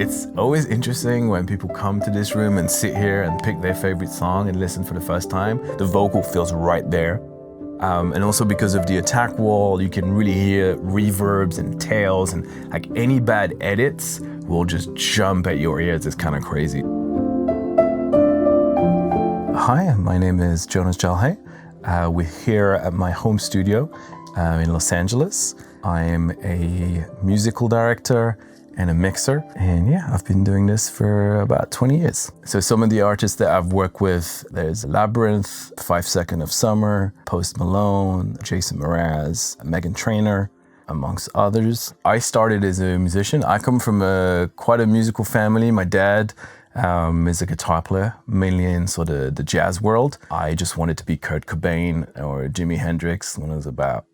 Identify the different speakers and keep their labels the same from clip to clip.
Speaker 1: It's always interesting when people come to this room and sit here and pick their favorite song and listen for the first time. The vocal feels right there. And also because of the attack wall, you can really hear reverbs and tails, and like any bad edits will just jump at your ears. It's kind of crazy. Hi, my name is Jonas Jalhay. We're here at my home studio in Los Angeles. I'm a musical director and a mixer, and yeah, I've been doing this for about 20 years. So some of the artists that I've worked with, there's Labyrinth, 5 Seconds of Summer, Post Malone, Jason Mraz, Megan Trainor, amongst others. I started as a musician. I come from quite a musical family. My dad is a guitar player, mainly in sort of the jazz world. I just wanted to be Kurt Cobain or Jimi Hendrix when I was about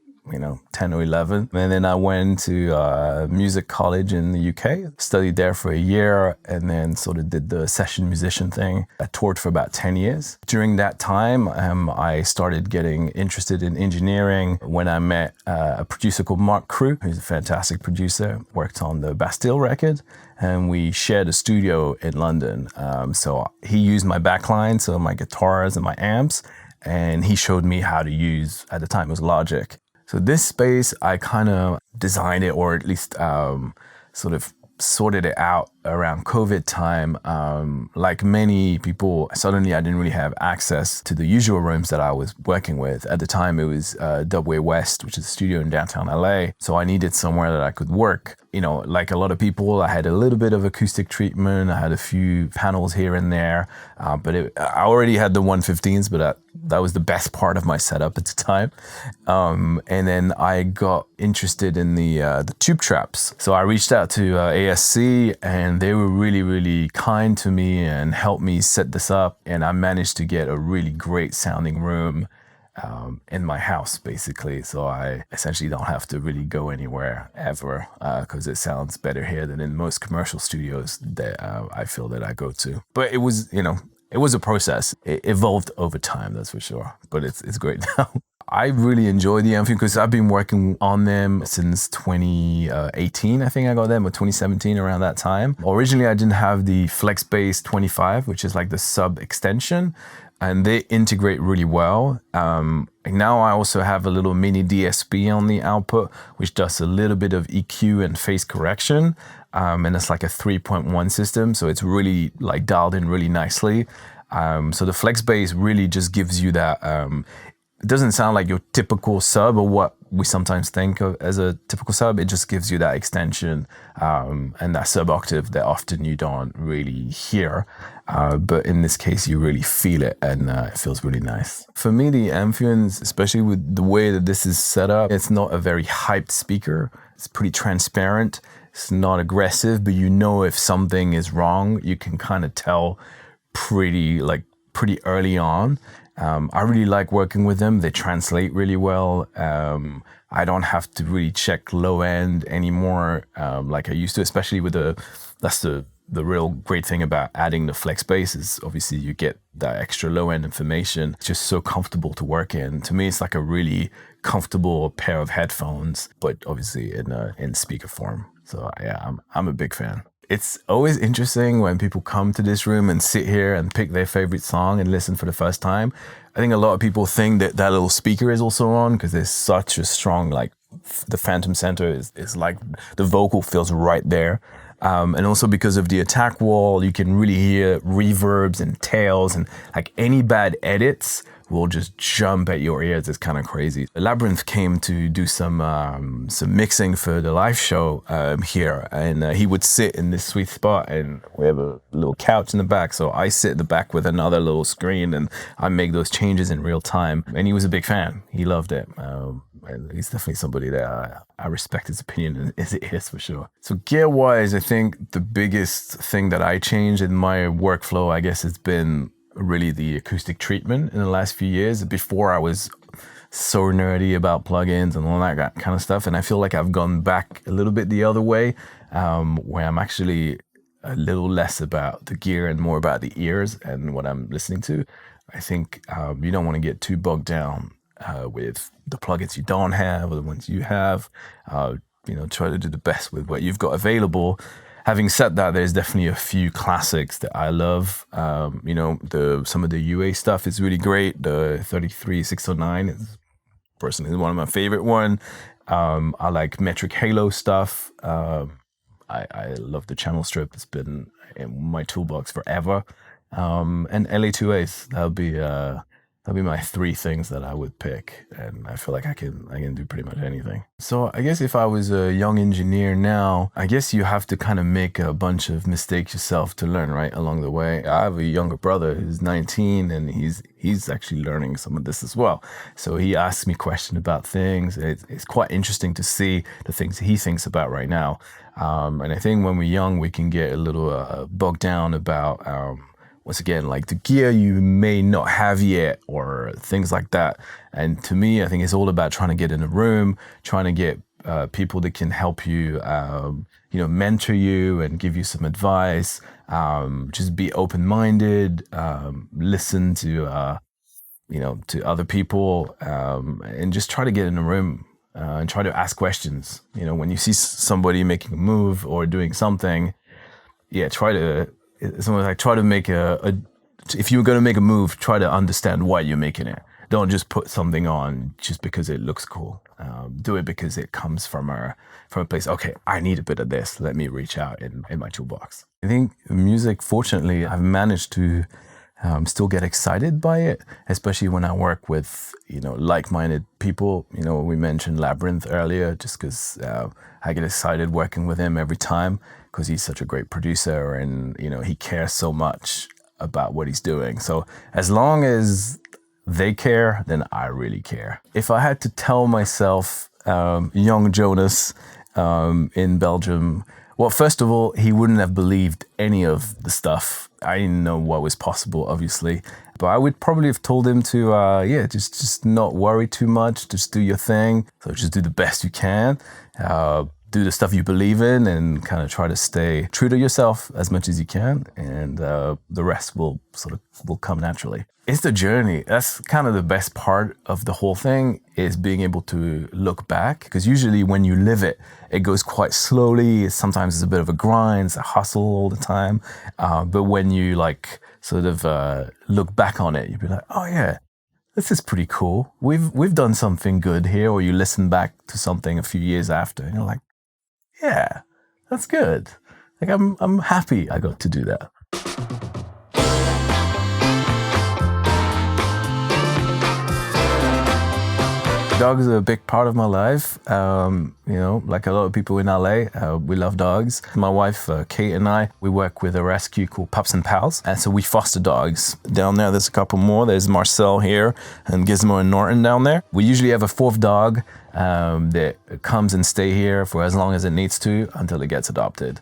Speaker 1: 10 or 11. And then I went to music college in the UK, studied there for a year, and then sort of did the session musician thing. I toured for about 10 years. During that time, I started getting interested in engineering when I met a producer called Mark Crew, who's a fantastic producer, worked on the Bastille record, and we shared a studio in London. So he used my backline, so my guitars and my amps, and he showed me how to use, at the time it was Logic. So this space, I kind of designed it, or at least sort of sorted it out around COVID time. Like many people, suddenly I didn't really have access to the usual rooms that I was working with. At the time, it was Dubway West, which is a studio in downtown LA. So I needed somewhere that I could work. Like a lot of people, I had a little bit of acoustic treatment. I had a few panels here and there, but I already had the 115s, but that was the best part of my setup at the time. And then I got interested in the tube traps. So I reached out to ASC, and they were really, really kind to me and helped me set this up. And I managed to get a really great sounding room in my house, basically. So I essentially don't have to really go anywhere ever, because it sounds better here than in most commercial studios that I feel that I go to. But it was, it was a process. It evolved over time, that's for sure. But it's great now. I really enjoy the Amphion because I've been working on them since 2018. I think I got them, or 2017, around that time. Originally, I didn't have the FlexBass 25, which is like the sub extension, and they integrate really well. Now I also have a little mini DSP on the output, which does a little bit of EQ and phase correction. And it's like a 3.1 system, so it's really like dialed in really nicely. So the FlexBass really just gives you that. It doesn't sound like your typical sub, or what we sometimes think of as a typical sub. It just gives you that extension and that sub octave that often you don't really hear. But in this case, you really feel it, and it feels really nice. For me, the Amphions, especially with the way that this is set up, it's not a very hyped speaker. It's pretty transparent. It's not aggressive, but if something is wrong, you can kind of tell pretty early on. I really like working with them. They translate really well. I don't have to really check low end anymore like I used to, especially with that's the real great thing about adding the FlexBass is obviously you get that extra low end information. It's just so comfortable to work in. To me, it's like a really comfortable pair of headphones, but obviously in speaker form. So yeah, I'm a big fan. It's always interesting when people come to this room and sit here and pick their favorite song and listen for the first time. I think a lot of people think that little speaker is also on because there's such a strong, the Phantom Center is like the vocal feels right there. And also because of the attack wall, you can really hear reverbs and tails, and like any bad edits will just jump at your ears. It's kind of crazy. Labyrinth came to do some mixing for the live show here, and he would sit in this sweet spot, and we have a little couch in the back, so I sit in the back with another little screen, and I make those changes in real time. And he was a big fan. He loved it. He's definitely somebody that I respect his opinion as it is, for sure. So gear-wise, I think the biggest thing that I changed in my workflow, I guess, has been really the acoustic treatment in the last few years. Before, I was so nerdy about plugins and all that kind of stuff, and I feel like I've gone back a little bit the other way, where I'm actually a little less about the gear and more about the ears and what I'm listening to. I think you don't want to get too bogged down with the plugins you don't have or the ones you have. Try to do the best with what you've got available. Having said that, there's definitely a few classics that I love. Some of the UA stuff is really great. The 33609 is personally one of my favorite one. I like Metric Halo stuff. I love the channel strip. It's been in my toolbox forever. And LA2As, that'll be my three things that I would pick. And I feel like I can do pretty much anything. So I guess if I was a young engineer now, I guess you have to kind of make a bunch of mistakes yourself to learn, right, along the way. I have a younger brother who's 19 and he's actually learning some of this as well. So he asks me questions about things. It's quite interesting to see the things he thinks about right now. And I think when we're young, we can get a little bogged down about, once again, like the gear you may not have yet or things like that. And to me, I think it's all about trying to get in a room, trying to get people that can help you, mentor you and give you some advice. Just be open-minded, listen to other people, and just try to get in a room and try to ask questions. When you see somebody making a move or doing something, try to make if you're going to make a move, try to understand why you're making it. Don't just put something on just because it looks cool. Do it because it comes from a place. Okay, I need a bit of this. Let me reach out in my toolbox. I think music, fortunately, I've managed to still get excited by it, especially when I work with, like-minded people. We mentioned Labyrinth earlier, just because I get excited working with him every time because he's such a great producer and, he cares so much about what he's doing. So as long as they care, then I really care. If I had to tell myself, young Jonas in Belgium, well, first of all, he wouldn't have believed any of the stuff. I didn't know what was possible, obviously. But I would probably have told him to, just not worry too much. Just do your thing. So just do the best you can. Do the stuff you believe in and kind of try to stay true to yourself as much as you can. And the rest will come naturally. It's the journey. That's kind of the best part of the whole thing, is being able to look back. Because usually when you live it, it goes quite slowly. Sometimes it's a bit of a grind, it's a hustle all the time. But when you look back on it, you'll be like, oh yeah, this is pretty cool. We've done something good here. Or you listen back to something a few years after and you're like, yeah, that's good. Like I'm happy I got to do that. Dogs are a big part of my life. Like a lot of people in LA, we love dogs. My wife, Kate, and I, we work with a rescue called Pups and Pals. And so we foster dogs. Down there, there's a couple more. There's Marcel here and Gizmo and Norton down there. We usually have a fourth dog that comes and stay here for as long as it needs to until it gets adopted.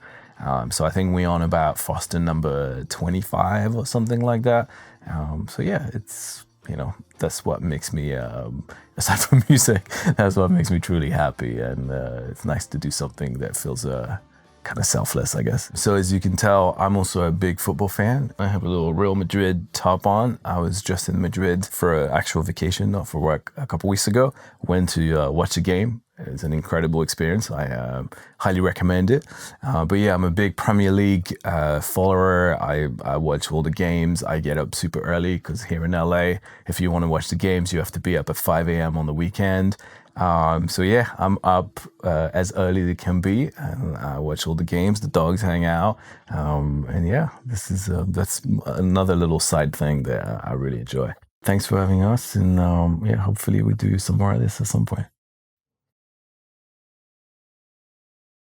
Speaker 1: So I think we're on about foster number 25 or something like that. It's... that's what makes me, aside from music, that's what makes me truly happy. And it's nice to do something that feels kind of selfless, I guess. So as you can tell, I'm also a big football fan. I have a little Real Madrid top on. I was just in Madrid for an actual vacation, not for work, a couple weeks ago. Went to watch a game. It's an incredible experience. I highly recommend it. But yeah, I'm a big Premier League follower. I watch all the games. I get up super early because here in LA, if you want to watch the games, you have to be up at 5 a.m. on the weekend. I'm up as early as it can be, and I watch all the games. The dogs hang out, that's another little side thing that I really enjoy. Thanks for having us, and hopefully we do some more of this at some point.